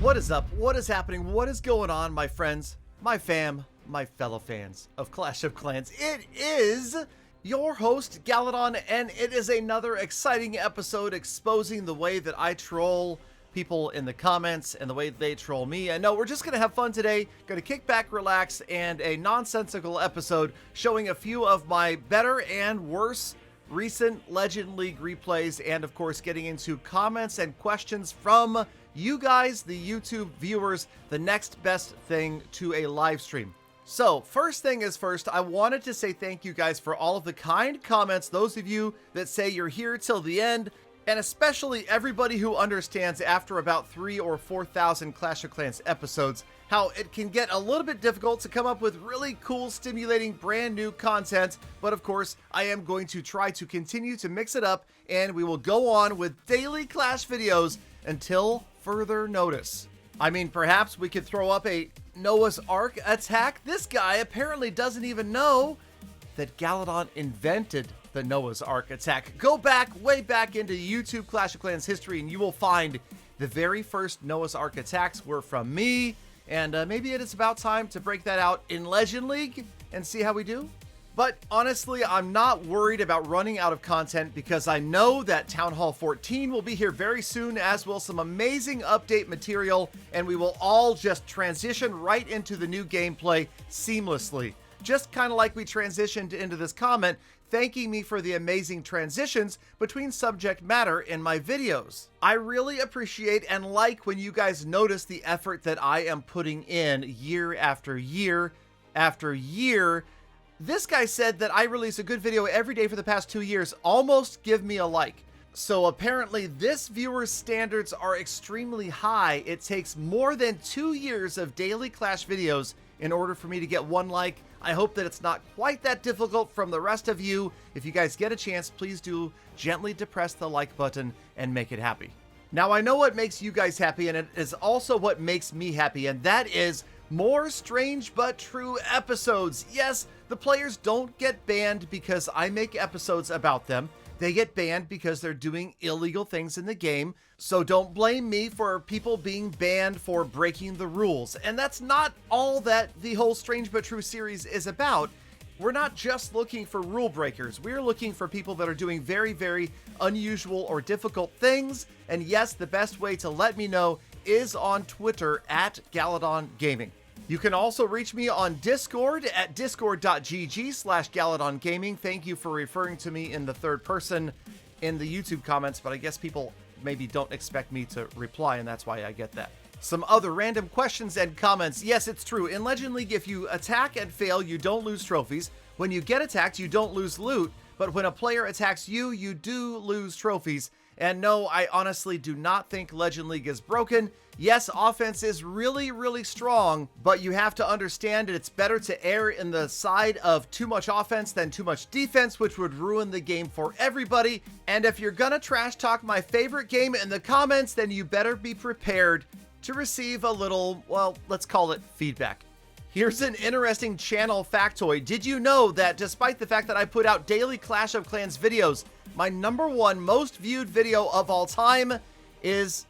What is up? What is happening? What is going on, my friends, my fam, my fellow fans of Clash of Clans? It is your host, Galadon, and it is another exciting episode exposing the way that I troll people in the comments and the way they troll me. And no, we're just going to have fun today. Going to kick back, relax, and a nonsensical episode showing a few of my better and worse recent Legend League replays, and of course getting into comments and questions from you guys, the YouTube viewers, the next best thing to a live stream. So first thing is first, I wanted to say thank you guys for all of the kind comments, those of you that say you're here till the end, and especially everybody who understands after about 3,000 or 4,000 Clash of Clans episodes how it can get a little bit difficult to come up with really cool, stimulating, brand new content. But of course, I am going to try to continue to mix it up, and we will go on with daily Clash videos until further notice. I mean, perhaps we could throw up a Noah's Ark attack. This guy apparently doesn't even know that Galadon invented the Noah's Ark attack. Go back, way back into YouTube Clash of Clans history, and you will find the very first Noah's Ark attacks were from me. And maybe it is about time to break that out in Legend League and see how we do. But honestly, I'm not worried about running out of content because I know that Town Hall 14 will be here very soon, as will some amazing update material, and we will all just transition right into the new gameplay seamlessly. Just kind of like we transitioned into this comment, thanking me for the amazing transitions between subject matter in my videos. I really appreciate and like when you guys notice the effort that I am putting in year after year after year. This guy said that I release a good video every day for the past 2 years. Almost give me a like. So apparently this viewer's standards are extremely high. It takes more than 2 years of daily Clash videos in order for me to get 1 like. I hope that it's not quite that difficult from the rest of you. If you guys get a chance, please do gently depress the like button and make it happy. Now, I know what makes you guys happy, and it is also what makes me happy, and that is more strange but true episodes. Yes, the players don't get banned because I make episodes about them. They get banned because they're doing illegal things in the game. So don't blame me for people being banned for breaking the rules. And that's not all that the whole Strange But True series is about. We're not just looking for rule breakers. We're looking for people that are doing very, very unusual or difficult things. And yes, the best way to let me know is on Twitter at Galadon Gaming. You can also reach me on Discord at discord.gg/Galadon Gaming. Thank you for referring to me in the third person in the YouTube comments, but I guess people maybe don't expect me to reply, and that's why I get that. Some other random questions and comments. Yes, it's true. In Legend League, if you attack and fail, you don't lose trophies. When you get attacked, you don't lose loot. But when a player attacks you, you do lose trophies. And no, I honestly do not think Legend League is broken. Yes, offense is really, really strong, but you have to understand that it's better to err in the side of too much offense than too much defense, which would ruin the game for everybody. And if you're gonna trash talk my favorite game in the comments, then you better be prepared to receive a little, well, let's call it feedback. Here's an interesting channel factoid. Did you know that despite the fact that I put out daily Clash of Clans videos, my #1 most viewed video of all time is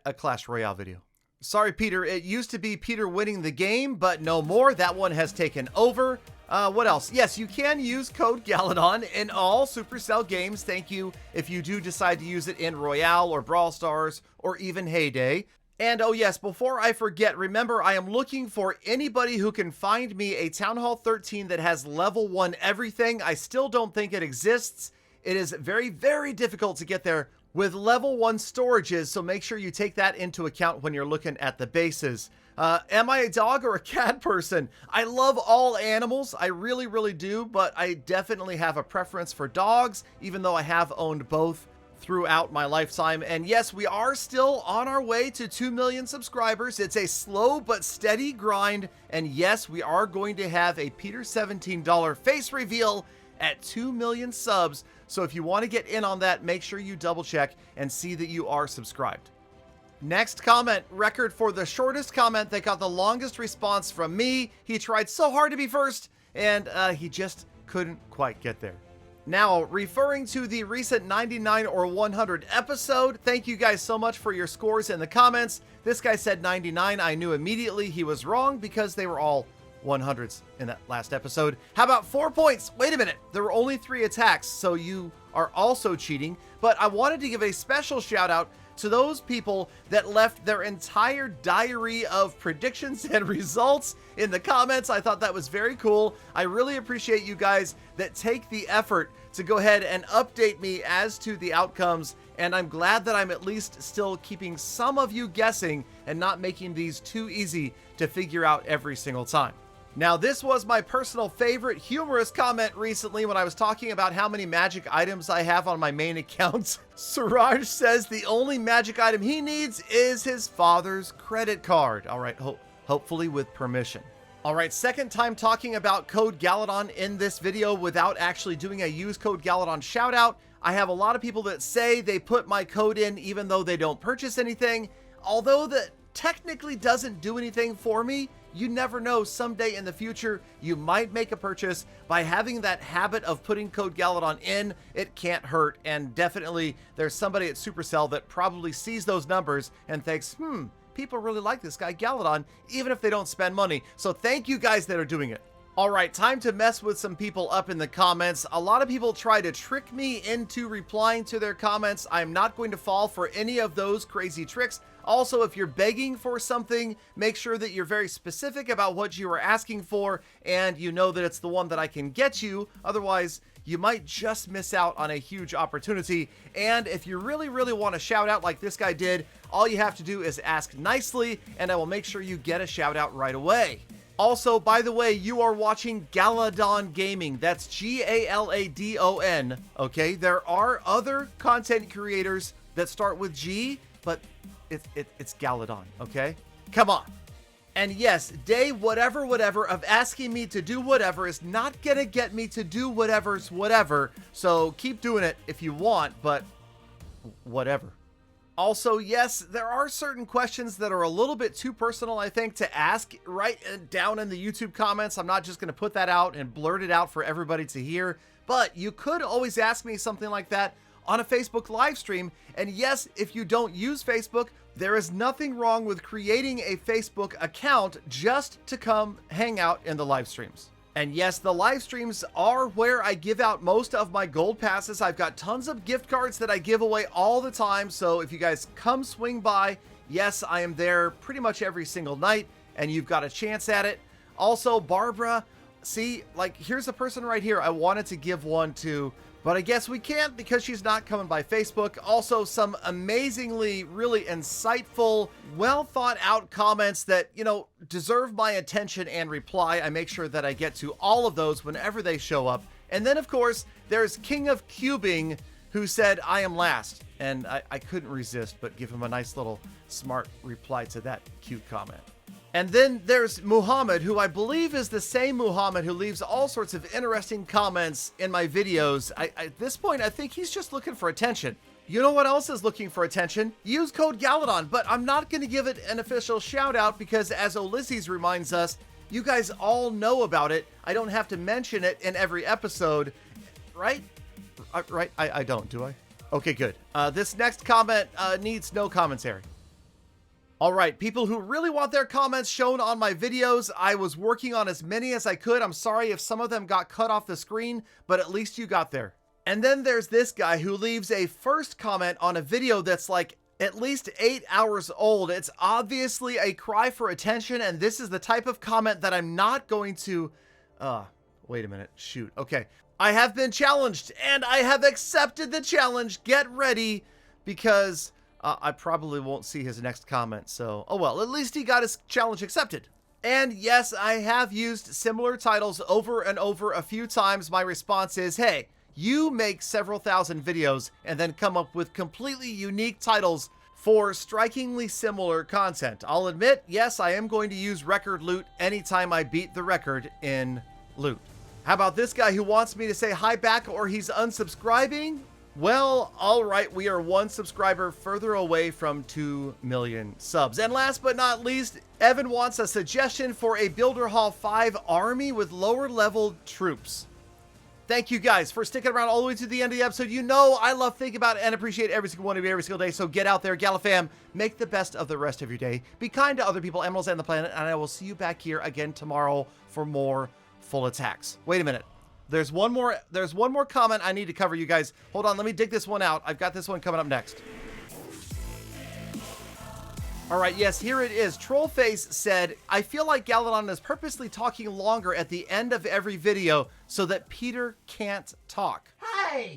a Clash Royale video? Sorry, Peter. It used to be Peter winning the game, but no more. That one has taken over. What else? Yes, you can use code Galadon in all Supercell games. Thank you if you do decide to use it in Royale or Brawl Stars or even Heyday. And oh yes, before I forget, remember I am looking for anybody who can find me a Town Hall 13 that has level 1 everything. I still don't think it exists. It is very, very difficult to get there with level 1 storages, so make sure you take that into account when you're looking at the bases. Am I a dog or a cat person? I love all animals. I really, really do, but I definitely have a preference for dogs, even though I have owned both throughout my lifetime. And yes, we are still on our way to 2 million subscribers. It's a slow but steady grind. And yes, we are going to have a Peter $17 face reveal at 2 million subs. So if you want to get in on that, make sure you double check and see that you are subscribed. Next comment, record for the shortest comment that got the longest response from me. He tried so hard to be first, and he just couldn't quite get there. Now, referring to the recent 99 or 100 episode, thank you guys so much for your scores in the comments. This guy said 99. I knew immediately he was wrong because they were all 100s in that last episode. How about 4 points? Wait a minute. There were only 3 attacks, so you are also cheating. But I wanted to give a special shout out to those people that left their entire diary of predictions and results in the comments. I thought that was very cool. I really appreciate you guys that take the effort to go ahead and update me as to the outcomes, and I'm glad that I'm at least still keeping some of you guessing and not making these too easy to figure out every single time. Now, this was my personal favorite humorous comment recently when I was talking about how many magic items I have on my main account. Suraj says the only magic item he needs is his father's credit card. All right, hopefully with permission. All right, second time talking about code Galadon in this video without actually doing a use code Galadon shout out. I have a lot of people that say they put my code in even though they don't purchase anything. Although that technically doesn't do anything for me, you never know, someday in the future, you might make a purchase. By having that habit of putting code Galadon in, it can't hurt. And definitely there's somebody at Supercell that probably sees those numbers and thinks, people really like this guy Galadon, even if they don't spend money. So thank you guys that are doing it. All right, time to mess with some people up in the comments. A lot of people try to trick me into replying to their comments. I'm not going to fall for any of those crazy tricks. Also, if you're begging for something, make sure that you're very specific about what you are asking for and you know that it's the one that I can get you. Otherwise, you might just miss out on a huge opportunity. And if you really, really want to shout out like this guy did, all you have to do is ask nicely and I will make sure you get a shout out right away. Also, by the way, you are watching Galadon Gaming. That's Galadon, okay? There are other content creators that start with G, but it's Galadon, okay? Come on. And yes, day whatever of asking me to do whatever is not gonna get me to do whatever's whatever. So keep doing it if you want, but whatever. Also, yes, there are certain questions that are a little bit too personal, I think, to ask right down in the YouTube comments. I'm not just going to put that out and blurt it out for everybody to hear, but you could always ask me something like that on a Facebook live stream. And yes, if you don't use Facebook, there is nothing wrong with creating a Facebook account just to come hang out in the live streams. And yes, the live streams are where I give out most of my gold passes. I've got tons of gift cards that I give away all the time. So if you guys come swing by, yes, I am there pretty much every single night and you've got a chance at it. Also, Barbara, see, like here's a person right here I wanted to give one to, but I guess we can't because she's not coming by Facebook. Also, some amazingly, really insightful, well thought out comments that, you know, deserve my attention and reply. I make sure that I get to all of those whenever they show up. And then, of course, there's King of Cubing, who said, I am last. And I couldn't resist but give him a nice little smart reply to that cute comment. And then there's Muhammad, who I believe is the same Muhammad who leaves all sorts of interesting comments in my videos. At this point, I think he's just looking for attention. You know what else is looking for attention? Use code Galadon, but I'm not going to give it an official shout out because as Ulysses reminds us, you guys all know about it. I don't have to mention it in every episode, right? Right? I don't, do I? Okay, good. This next comment needs no commentary. All right, people who really want their comments shown on my videos, I was working on as many as I could. I'm sorry if some of them got cut off the screen, but at least you got there. And then there's this guy who leaves a first comment on a video that's like at least 8 hours old. It's obviously a cry for attention, and this is the type of comment that I'm not going to... wait a minute. Shoot. Okay. I have been challenged, and I have accepted the challenge. Get ready, because... I probably won't see his next comment, so... Oh well, at least he got his challenge accepted. And yes, I have used similar titles over and over a few times. My response is, hey, you make several thousand videos and then come up with completely unique titles for strikingly similar content. I'll admit, yes, I am going to use record loot anytime I beat the record in loot. How about this guy who wants me to say hi back or he's unsubscribing? Well, all right, we are one subscriber further away from 2 million subs. And last but not least, Evan wants a suggestion for a Builder Hall 5 army with lower level troops. Thank you guys for sticking around all the way to the end of the episode. You know I love, think about, and appreciate every single one of you every single day. So get out there, Galafam, make the best of the rest of your day. Be kind to other people, animals, and the planet. And I will see you back here again tomorrow for more full attacks. Wait a minute. There's one more comment I need to cover, you guys. Hold on, let me dig this one out. I've got this one coming up next. All right, yes, here it is. Trollface said, I feel like Galadon is purposely talking longer at the end of every video so that Peter can't talk. Hey!